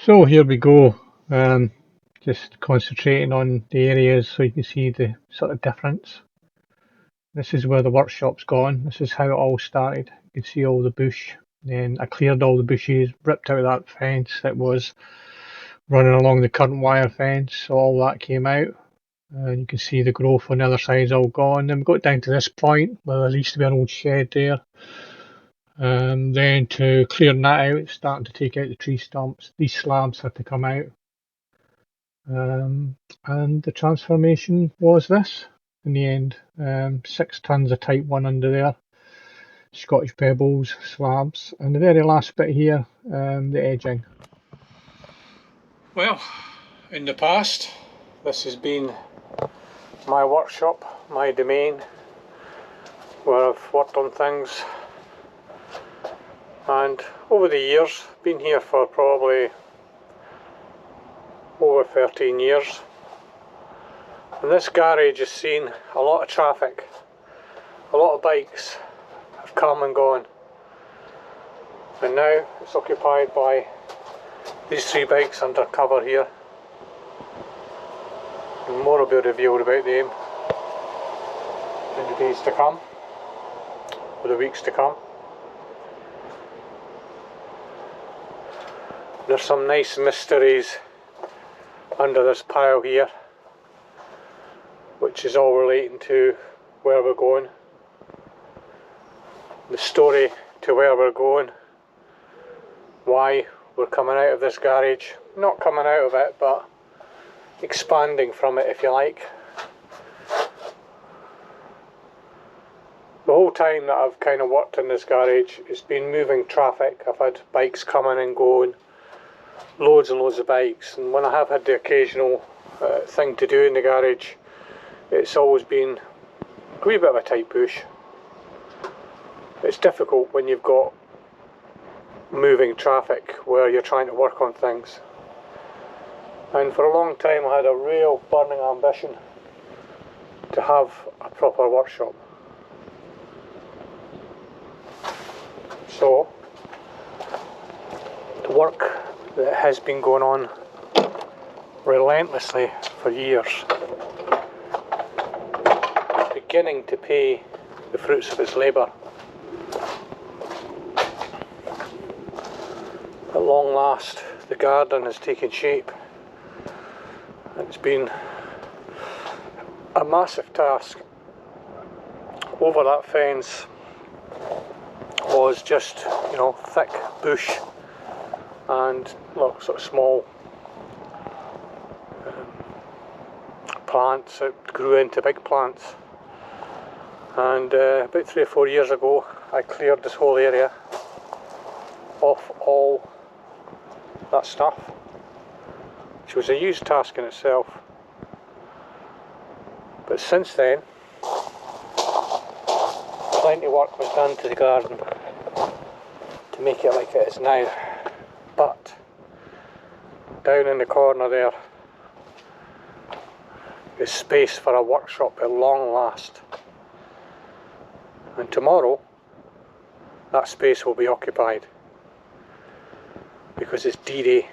So here we go. Just concentrating on the areas so you can see the sort of difference. This is where the workshop's gone. This is how it all started. You can see all the bush. Then I cleared all the bushes, ripped out that fence that was running along the current wire fence. So all that came out. And you can see the growth on the other side's all gone. Then we got down to this point where there used to be an old shed there. Then to clearing that out, starting to take out the tree stumps. These slabs had to come out. And the transformation was this in the end. 6 tons of type 1 under there, Scottish pebbles, slabs, and the very last bit here, the edging. Well, in the past, this has been my workshop, my domain, where I've worked on things, and over the years, been here for probably over 13 years. And this garage has seen a lot of traffic, a lot of bikes have come and gone, and now it's occupied by these 3 bikes under cover here, and more will be revealed about them in the days to come, or the weeks to come. There's some nice mysteries under this pile here, which is all relating to where we're going, the story to where we're going, why we're coming out of this garage, not coming out of it but expanding from it, if you like. The whole time that I've kind of worked in this garage, it's been moving traffic. I've had bikes coming and going, loads and loads of bikes, and when I have had the occasional thing to do in the garage, it's always been a wee bit of a tight push. It's difficult when you've got moving traffic where you're trying to work on things. And for a long time I had a real burning ambition to have a proper workshop. So the work that has been going on relentlessly for years is beginning to pay the fruits of its labour. At long last, the garden has taken shape. It's been a massive task. Over that fence was just, thick bush and look, sort of small plants that grew into big plants. And about 3 or 4 years ago, I cleared this whole area off all that stuff, which was a huge task in itself. But since then, plenty of work was done to the garden to make it like it is now. But down in the corner there is space for a workshop at long last. And tomorrow, that space will be occupied, because it's D-Day.